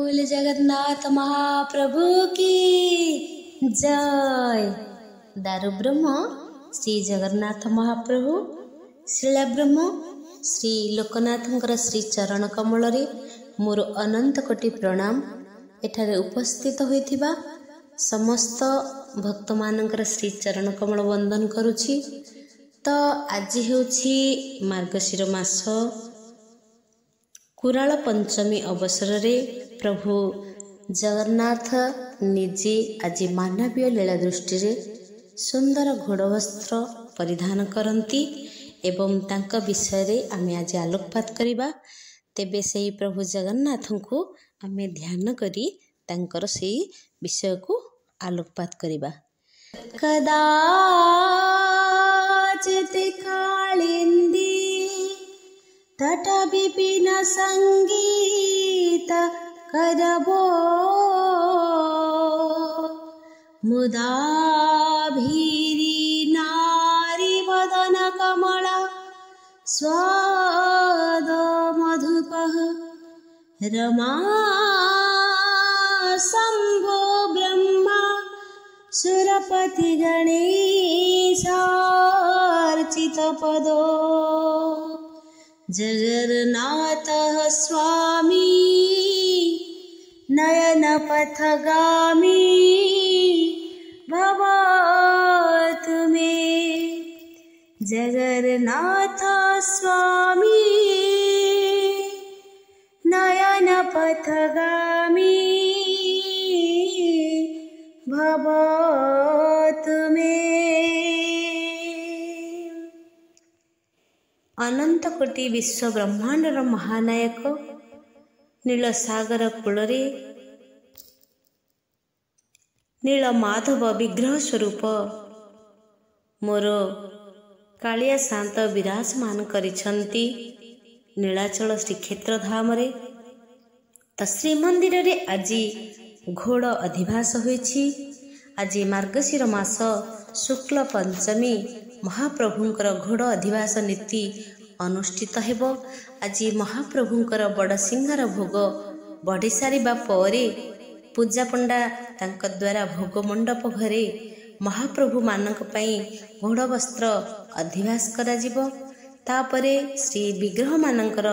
बोले जगन्नाथ महाप्रभु की जय। दारु ब्रह्म श्री जगन्नाथ महाप्रभु शिला ब्रह्म श्री लोकनाथंकर श्री चरण कमल मोर अनंत कोटि प्रणाम। एठारे उपस्थित होइथिबा समस्त भक्त मानकर श्री चरण कमल वंदन करुछि। तो आज हेउछि मार्गशीर मास कुराल पंचमी अवसर रे प्रभु जगन्नाथ निजे आज मानवीय लीला दृष्टि रे सुंदर घोड़वस्त्र परिधान करती एवं तांका विषय रे आमे आज आलोकपात करिबा। तेबे सेही प्रभु जगन्नाथ को आमे ध्यान करी तांकर सेही विषय को आलोकपात करिबा। कदाचित कालिंदी तट विपिन संगीत करबो मुदा भीरी नारी वदन कमला स्वाद मधुपः रमा शंभो ब्रह्मा सुरपति गणेशार्चित पदो जगन्नाथ स्वामी नयन पथगामी भवतु मे। जगन्नाथ स्वामी नयन पथगामी भवतु मे। अनंत कोटि विश्व ब्रह्मांडर महानायक नीलसागर कूलरे नीलमाधव विग्रह स्वरूप मोर कालिया शांत विराजमान करिछंती नीलाचल श्रीक्षेत्र धाम रे। तो श्रीमंदिर रे आज घोड़ अधिवास होइछि। आज मार्गशीर मास शुक्ल पंचमी महाप्रभुंकर घोड़ अधिवास नीति अनुष्ठित हेब। आज महाप्रभुंकर बड़ सिंहार भोग बढ़ी सारिबा परे पूजा पंडा तांक द्वारा भोग मंडप घरे महाप्रभु मानक पई घोड़ वस्त्र अधिवास करा जिवो। तापरे श्री विग्रह मानकर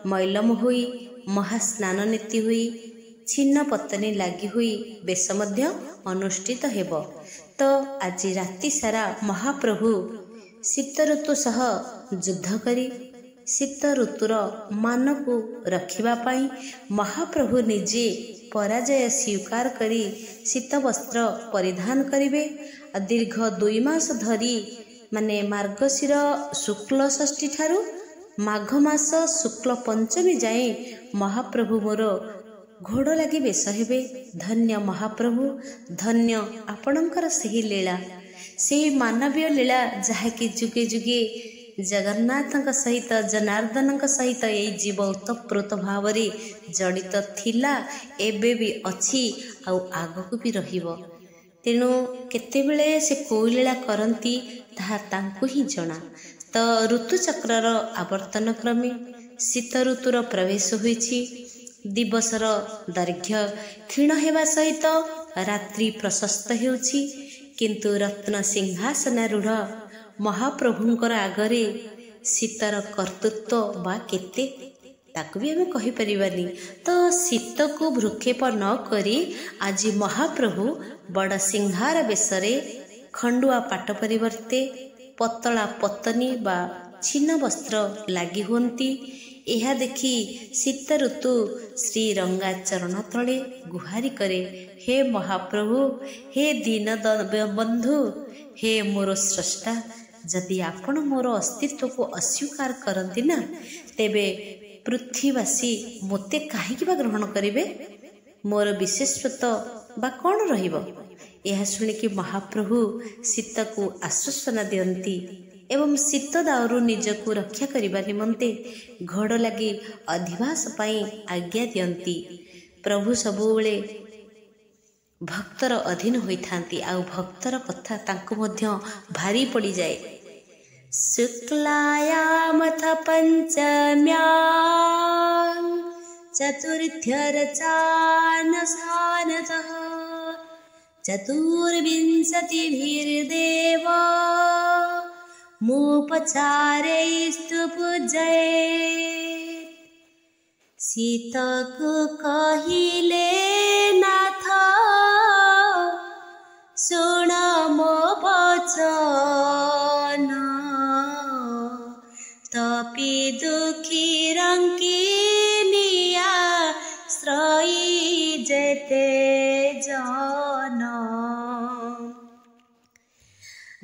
मैलम होई महास्नान नीति हुई छिन्न पत्तनी लागि हुई बेश मध्य अनुष्ठित हेब। तो आज राति सारा महाप्रभु शीत ऋतु सह युद्ध करी शीत ऋतुर मान को रखिबा पाई महाप्रभु निजे पराजय स्वीकार करी शीत वस्त्र परिधान करिवे। दीर्घ 2 मास धरी माने मार्गशीर शुक्ल षष्ठी ठारू माघ मास शुक्ल पंचमी जाए महाप्रभु मोर घोड़ लगी बेश हेबे। धन्य महाप्रभु, धन्य आपणकर सही लीला, सही मानवीय लीला जहाँकि जुगे जुगे जगन्नाथ सहित जनार्दन सहित ये जीव उत्तप्रोत भाव जड़ित थिला एबे भी अच्छी आउ आगकू भी रहिबो। तेणु केतेबेले से कोई लीला करती ताहा तांकु ही जଣା। तो ऋतुचक्रर आवर्तन क्रमे शीत ऋतुर प्रवेश होइछि। दिवसर दैर्घ्य क्षीण हेबा सहित रात्रि प्रशस्त हेउछि, किंतु रत्न सिंहासनारूढ़ महाप्रभुंकर आगरे शीतर कर्तृत्व बा केते ताकू भी हमें कहि परिबानी। तो शीत को भ्रुक्षेप न करी आज महाप्रभु बड़ सिंहार बेशरे खंडुआ पाट परिवर्ते पतला पत्तनी बा छिन्न वस्त्र लागि हुंती। यह देखी शीत ऋतु श्री रंगा चरण तले गुहारी करे, हे महाप्रभु, हे दीन बंधु, हे मोर स्रष्टा, जदि आपण मोर अस्तित्व को अस्वीकार करती ना तेबे पृथ्वीवासी मोते काहीकि बा ग्रहण करिवे, मोर विशेषत्व बा कौन रहिबो। यह शुणिकी महाप्रभु शीत को आश्वासना दियंती एवं शीत दाउरू निजको रक्षा करिबा निमंते घोड़ लगी अधिवास पाई आज्ञा दियंती। प्रभु सबुबेले भक्तर अधीन होइथांती आउ भक्तर कथा तांको मध्य भारी पड़ी जाए। शुक्लायामथ पंचम्यां चतुर्थ्यरचायते स्थानतः चतुर्विंशतिभिर्देव मुपचारैस्तु पूजयेत्। सीताको कहिले नाथ सुन मो वचन, तपि दुखी रंकिनिया श्रयी जेते जन।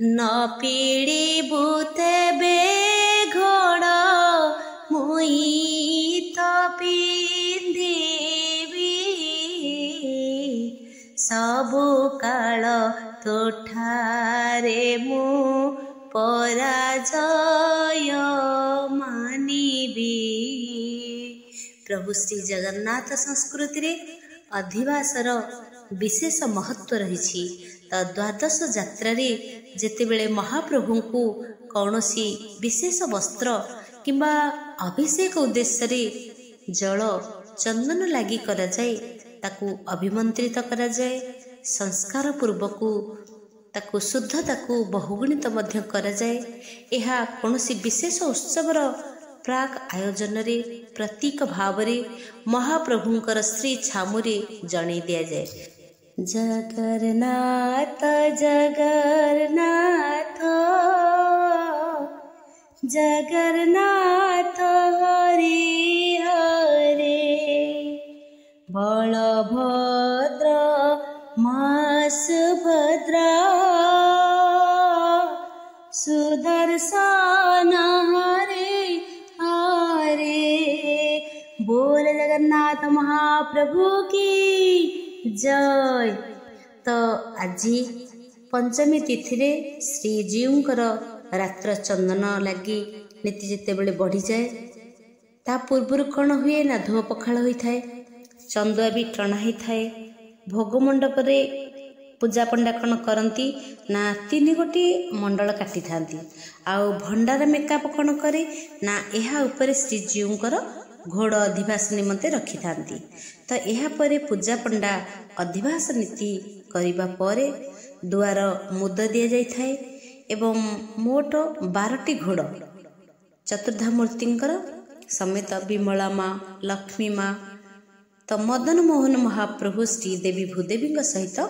न पीड़ी बुते बे घोड़ मुई तो पिंधिबी, सबु काल तोठारे मु पराजय मानिबी। प्रभु श्री जगन्नाथ संस्कृति रे अधिवासर विशेष महत्व रही। तो द्वादश यात्रा रे जेतेबेले महाप्रभु को कौनसी विशेष वस्त्र किंबा अभिषेक उद्देश्य रे जल चंदन लगी करा जाए, ताकू अभिमंत्रित करा जाए। संस्कार पूर्वक ताकू शुद्धता को बहुगुणित मध्य करा जाए। यह कौनसी विशेष उत्सवर प्राक आयोजन रे प्रतीक भाव रे महाप्रभुंकर श्री छामुरे जणै दिया जाए। जगन्नाथ जगन्नाथ जगन्नाथ हरि हरे, बलभद्र सुभद्रा सुदर्शन हरे हरे। बोल जगन्नाथ महाप्रभु की जय। तो आज पंचमी तिथि रे श्रीजीउंकर रात्र चंदन लगी नीति जितेबले बढ़ी जाए, ता पूर्वर कौन हुए ना धुआ पखाल होता है, चंदुआ भी टणा होता है। भोग मंडप रे पूजा पंडा कौन करती ना 3 गोटी मंडल काटी था। आउ भंडार मेकअप कौन करे ना यह ऊपर श्रीजीउंकर घोड़ अधिवास निमंते रखि था। तो यह परे पूजा पंडा अधिवास नीति करिबा परे दुआर मुद दिया जाय थाए एवं मोट 12टी घोड़ चतुर्धा मूर्तिंकर समेत विमला माँ, लक्ष्मी माँ, तो मदन मोहन महाप्रभु श्रीदेवी भूदेवी सहित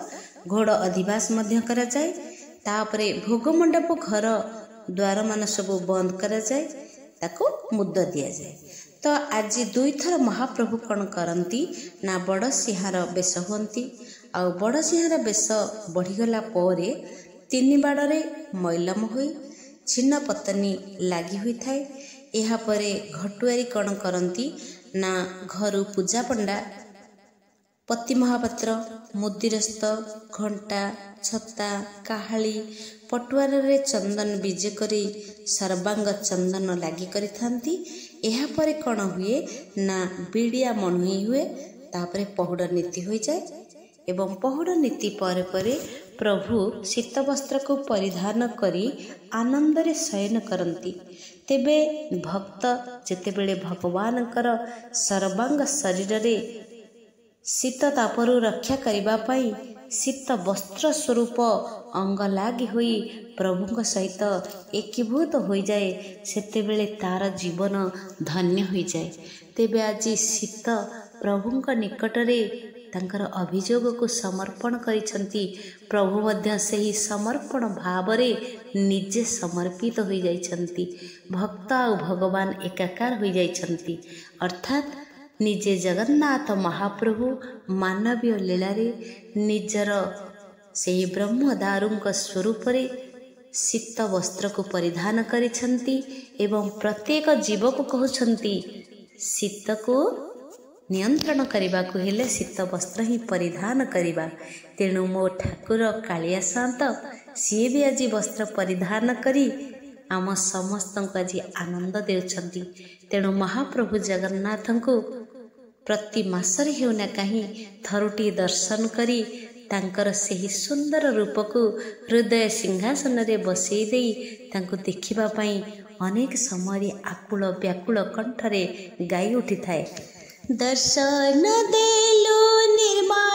घोड़ अधिवास मध्य करा जाए। तापरे भोग मंडप घर द्वार मान सब बंद करा जाए, ताको मुद दिया जाए। तो आज 2 थर महाप्रभु कौन करती ना बड़ सिंहार बेश हुंती। आ बड़ सिंहार बेश बढ़ीगला 3 बाड़े मैलम हो छिन्न पतनी लगी हुई थाए। यह परे घटुआरी कौन करती ना घरु पूजा पंडा पति महापात्र मुदिरस्त घंटा छता काहाली पटुआर रे चंदन बीजे करी सर्वांग चंदन लगी करी थांती। यह परे कौन हुए ना बीड़िया मणुई हुए, तापरे पहुड़ नीति हो जाए एवं पहुड़ नीति परे परे प्रभु शीत वस्त्र को परिधान करी आनंद रे शयन करती। तेबे भक्त जेतेबेले भगवानकर सर्वांग शरीर रे शीत तापरु रक्षा करिबा पई शीत वस्त्र स्वरूप अंग लागी होई प्रभुଙ୍କ सहित एकीभूत हो जाए, सेतेबेले तार जीवन धन्य हो जाए। तेबे आज शीत प्रभुଙ୍କ निकटरे तांकर अभियोग को समर्पण करिसंती। प्रभु मध्य सही समर्पण भावरे निजे समर्पित हो जाइछंती। भक्त और भगवान एकाकार हो जाइछंती। अर्थात निजे जगन्नाथ महाप्रभु मानवीय लीलारे निजर से ब्रह्म दारुंक स्वरूप शीत वस्त्र को परिधान करिछंती एवं प्रत्येक जीव को कहउछंती शीत को नियंत्रण करने को हेले शीत वस्त्र ही परिधान करिबा। तेणु मो ठाकुर कालिया सात सी भी आज वस्त्र परिधान करी आम समस्त आज आनंद देउछंती। तेणु महाप्रभु जगन्नाथ को प्रति मासरे हेउना कहीं थरुटी दर्शन करी तांकर सही सुंदर रूप को हृदय सिंहासन रे बसई देई तांको देखिबा पई अनेक समय आकुल व्याकुल कंठरे गाई उठी थाए। दर्शन देलु निर्मा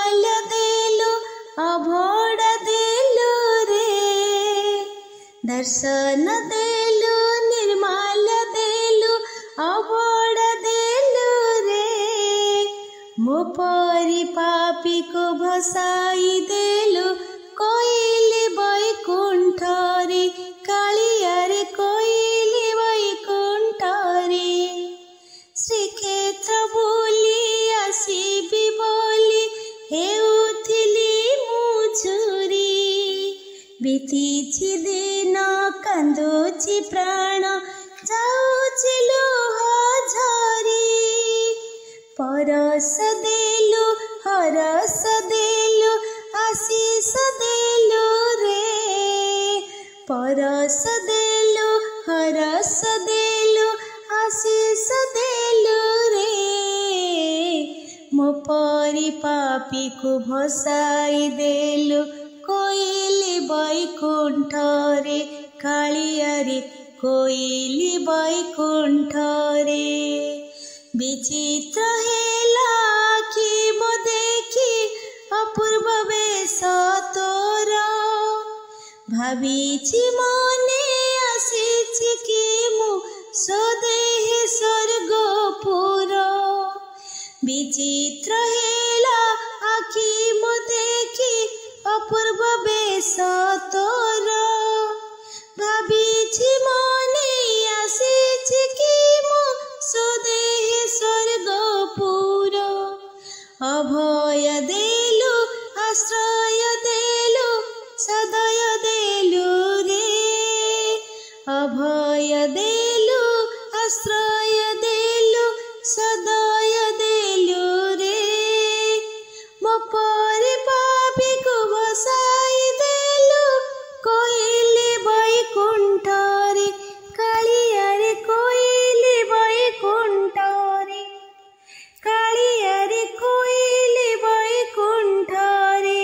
परी पापी को भसाई देलु कोइली बैकुंठरे कालियारे कोइली बैकुंठरे श्रीक्षेत्र बुली आसीबी बोली हेउथिली मुझुरी बीतीछि दिन कांदुछि प्राण जाउछि लुह झरी परस देलु हरस देलु आशीष देलु रे परस देलु हरस देलु आशीष देलु रे मो परी पापी को भसाई देलु कोइली बैकुंठरे कालियारे कोइली बैकुंठरे विचित्र हेला कि मो देखी अपूर्व बेश तोर भाविछि मने आसीछि कि मु स्वदेह स्वर्गपुर विचित्र हेला आखि मो देखी अपूर्व बेश तोर भाविछि मने आसीछि कि मु स्वदेह स्वर्गपुर अभय देलु आश्रय देलु सदय देलु रे अभय देलु आश्रय देलु सदय देलु रे मो परी पापी को भसाई देलु कोइली बैकुंठरे कालियारे कोइली बैकुंठरे कालियारे कोइली बैकुंठरे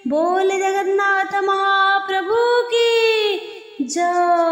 बोल जगन्नाथ महाप्रभु की जय।